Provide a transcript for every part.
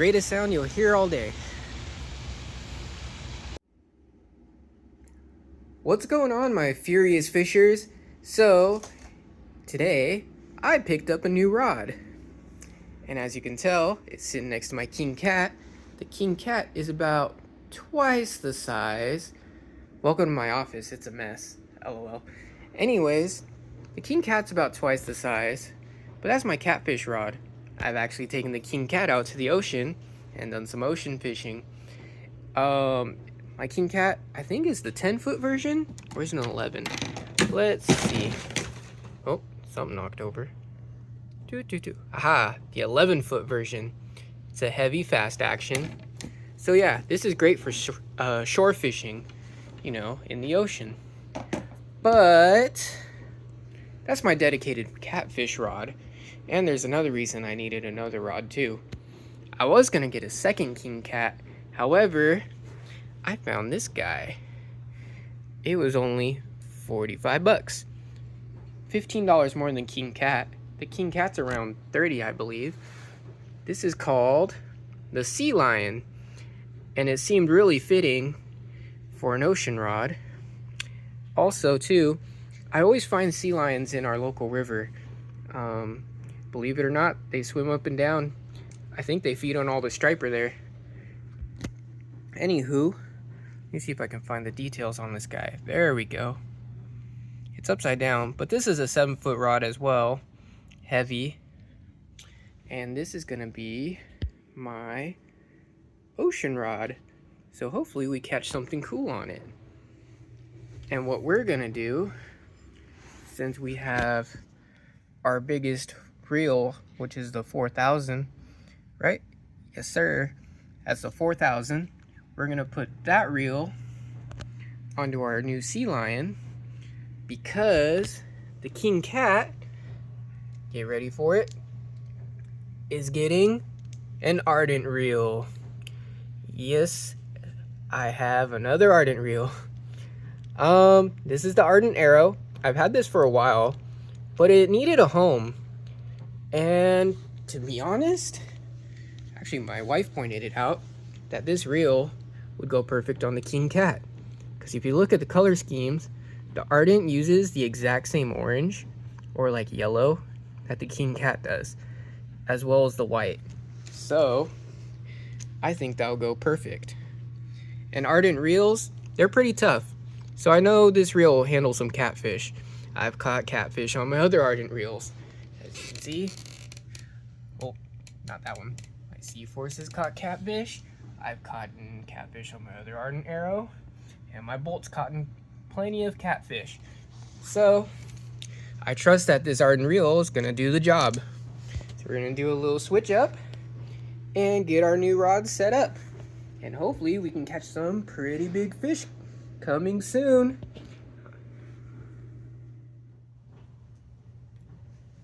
greatest sound you'll hear all day. What's going on, my furious fishers? So, today, I picked up a new rod. And as you can tell, it's sitting next to my king cat. The king cat is about twice the size. Welcome to my office, it's a mess. LOL. Anyways, the king cat's about twice the size, but that's my catfish rod. I've actually taken the king cat out to the ocean and done some ocean fishing. My king cat, I think, is the 10-foot version, or is it an 11? Let's see. Oh, something knocked over. Aha, the 11-foot version. It's a heavy, fast action. So yeah, this is great for shore fishing, you know, in the ocean. But that's my dedicated catfish rod. And there's another reason I needed another rod too. I was gonna get a second king cat. However, I found this guy. It was only 45 bucks. $15 more than king cat. The king cat's around 30, I believe. This is called the Sea Lion. And it seemed really fitting for an ocean rod. Also too, I always find sea lions in our local river. Believe it or not, they swim up and down. I think they feed on all the striper there. Anywho, let me see if I can find the details on this guy. There we go. It's upside down, but this is a 7-foot rod as well. Heavy. And this is gonna be my ocean rod. So hopefully we catch something cool on it. And what we're gonna do, since we have our biggest reel, which is the 4,000, right? Yes, sir. That's the 4,000. We're gonna put that reel onto our new sea lion because the king cat, get ready for it, is getting an ardent reel. Yes, I have another ardent reel. This is the Ardent Arrow. I've had this for a while, but it needed a home. And to be honest, actually my wife pointed it out that this reel would go perfect on the king cat. Because if you look at the color schemes, the Ardent uses the exact same orange or like yellow that the king cat does, as well as the white. So I think that'll go perfect. And Ardent reels, they're pretty tough. So I know this reel will handle some catfish. I've caught catfish on my other Ardent reels. As you can see, oh, not that one. My Sea-Force has caught catfish. I've caught catfish on my other Ardent Arrow. And my Bolt's caught plenty of catfish. So I trust that this Ardent reel is gonna do the job. So we're gonna do a little switch up and get our new rod set up. And hopefully we can catch some pretty big fish coming soon.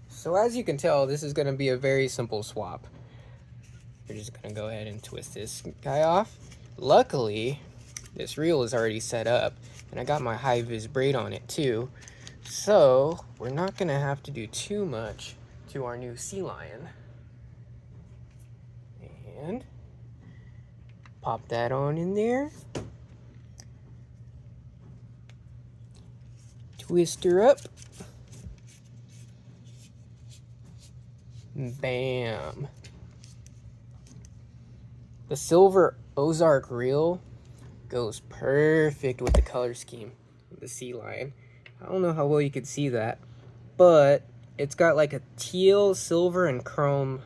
So as you can tell, this is going to be a very simple swap. We're just going to go ahead and twist this guy off. Luckily, this reel is already set up, and I got my high-vis braid on it too. So we're not going to have to do too much to our new sea lion. And pop that on in there. Twist her up. Bam. The silver Ozark reel goes perfect with the color scheme of the sea lion. I don't know how well you can see that, but it's got like a teal, silver, and chrome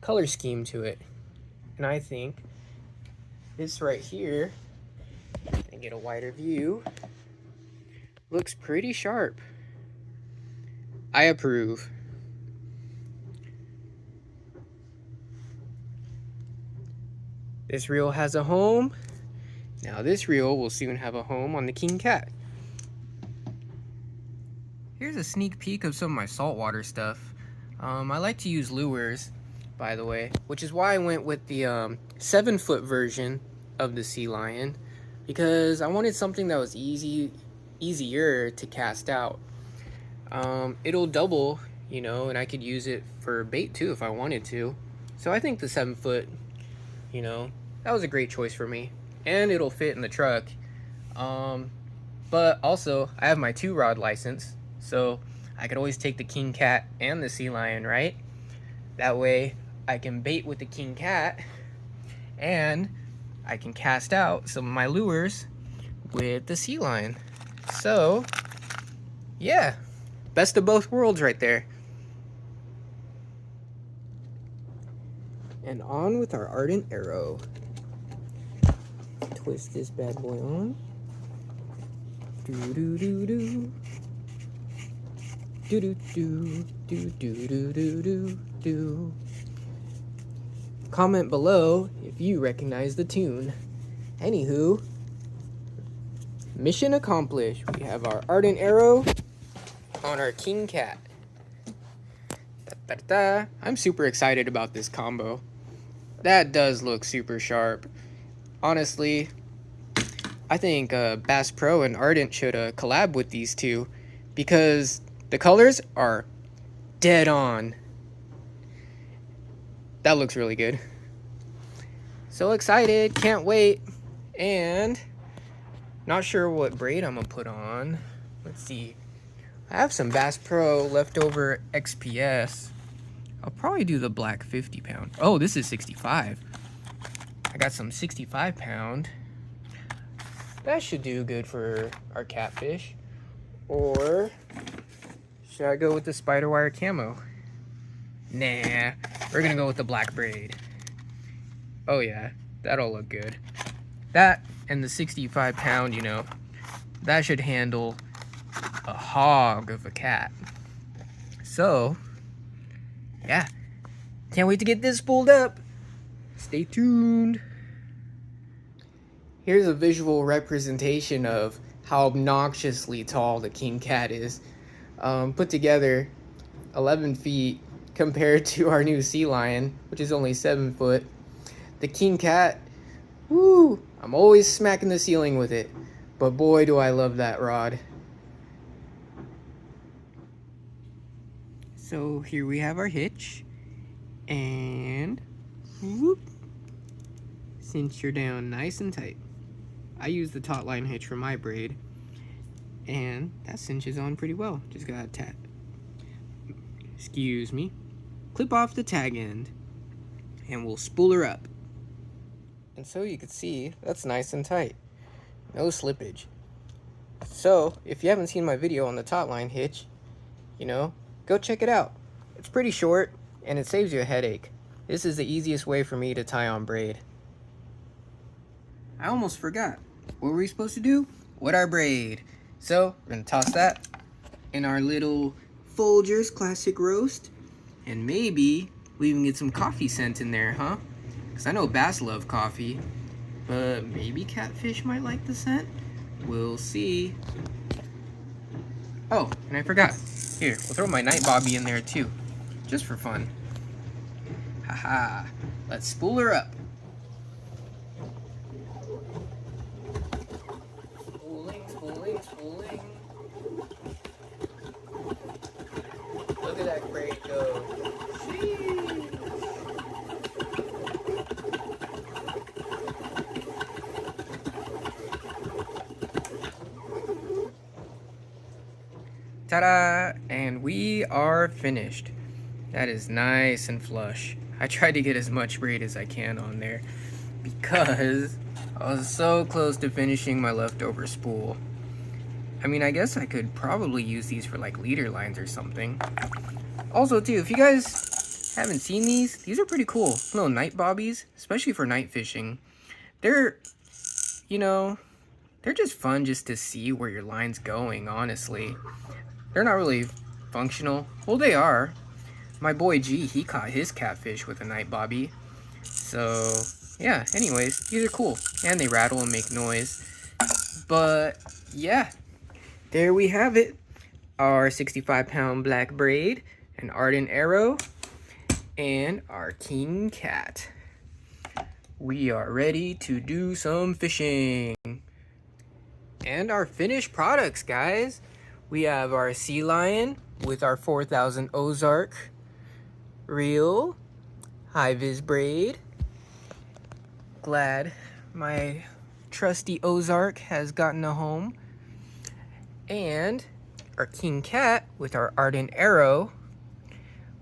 color scheme to it. And I think this right here, and get a wider view, looks pretty sharp. I approve. This reel has a home. Now this reel will soon have a home on the king cat. Here's a sneak peek of some of my saltwater stuff. I like to use lures, by the way, which is why I went with the 7-foot version of the Sea Lion, because I wanted something that was easier to cast out. It'll double, you know, and I could use it for bait too if I wanted to. So I think the 7-foot, that was a great choice for me. And it'll fit in the truck. But also, I have my 2-rod license, so I could always take the king cat and the sea lion, right? That way, I can bait with the king cat, and I can cast out some of my lures with the sea lion. So, yeah, best of both worlds right there. And on with our ardent arrow. Twist this bad boy on. Do do do do. Do do do do do do do do do. Comment below if you recognize the tune. Anywho, mission accomplished. We have our ardent arrow on our king cat. Da, da, da. I'm super excited about this combo. That does look super sharp. Honestly, I think Bass Pro and Ardent should collab with these two because the colors are dead on. That looks really good. So excited, can't wait. And not sure what braid I'm gonna put on. Let's see. I have some Bass Pro leftover XPS. I'll probably do the black 50 pound. Oh, this is 65. I got some 65 pound. That should do good for our catfish. Or should I go with the spider wire camo? Nah, we're gonna go with the black braid. Oh yeah, that'll look good. That and the 65 pound, that should handle a hog of a cat. So, yeah, can't wait to get this spooled up. Stay tuned. Here's a visual representation of how obnoxiously tall the king cat is. Put together 11 feet compared to our new sea lion, which is only 7 foot. The king cat, woo, I'm always smacking the ceiling with it, but boy do I love that rod. So here we have our hitch, and whoop, cinch her down nice and tight. I use the taut line hitch for my braid, and that cinches on pretty well. Just gotta clip off the tag end, and we'll spool her up. And so you can see, that's nice and tight. No slippage. So, if you haven't seen my video on the taut line hitch, go check it out. It's pretty short, and it saves you a headache. This is the easiest way for me to tie on braid. I almost forgot. What were we supposed to do? With our braid. So, we're gonna toss that in our little Folgers classic roast. And maybe we even get some coffee scent in there, huh? Because I know bass love coffee, but maybe catfish might like the scent. We'll see. Oh, and I forgot. Here, we'll throw my night bobby in there too, just for fun. Haha, let's spool her up. Spooling, spooling, spooling. Look at that braid go. Ta-da! And we are finished. That is nice and flush. I tried to get as much braid as I can on there because I was so close to finishing my leftover spool. I mean, I guess I could probably use these for like leader lines or something. Also too, if you guys haven't seen these are pretty cool. Little night bobbies, especially for night fishing. They're just fun just to see where your line's going, honestly. They're not really functional. Well, they are. My boy G, he caught his catfish with a night bobby. So, yeah, anyways, these are cool. And they rattle and make noise. But, yeah, there we have it. Our 65-pound black braid, an ardent arrow, and our king cat. We are ready to do some fishing. And our finished products, guys. We have our sea lion with our 4000 Ozark reel, Hi, Viz Braid. Glad my trusty Ozark has gotten a home. And our King Cat with our Ardent Arrow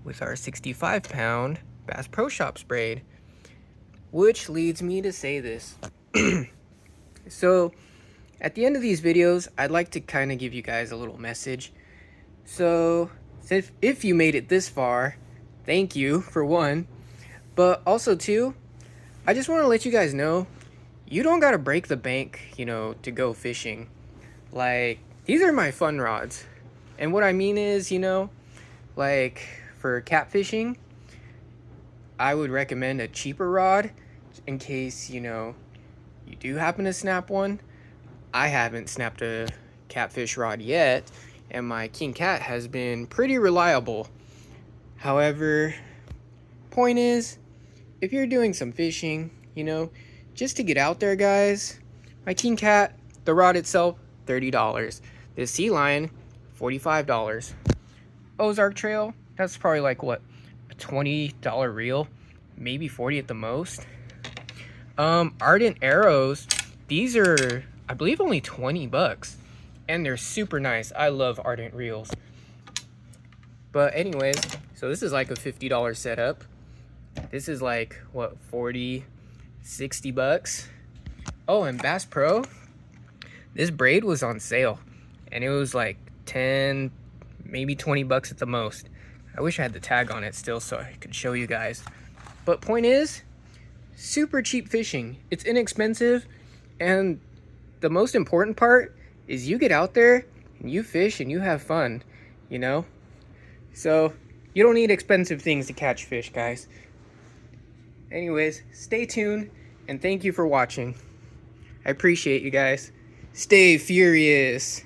with our 65-pound Bass Pro Shops braid. Which leads me to say this. So, at the end of these videos, I'd like to kind of give you guys a little message. So, if you made it this far, thank you, for one. But also, two, I just want to let you guys know, you don't got to break the bank, to go fishing. Like, these are my fun rods. And what I mean is, like, for catfishing, I would recommend a cheaper rod in case, you do happen to snap one. I haven't snapped a catfish rod yet, and my King Cat has been pretty reliable. However, point is, if you're doing some fishing, just to get out there, guys, my King Cat, the rod itself, $30. This Sea Lion, $45. Ozark Trail, that's probably like, what, a $20 reel? Maybe 40 at the most. Ardent Arrows, these are, I believe, only 20 bucks. And they're super nice. I love Ardent reels. But anyways, so this is like a $50 setup. This is like, what, 40, 60 bucks? Oh, and Bass Pro, this braid was on sale. And it was like 10, maybe 20 bucks at the most. I wish I had the tag on it still so I could show you guys. But point is, super cheap fishing. It's inexpensive, and the most important part is you get out there and you fish and you have fun, So you don't need expensive things to catch fish, guys. Anyways, stay tuned, and thank you for watching. I appreciate you guys. Stay furious.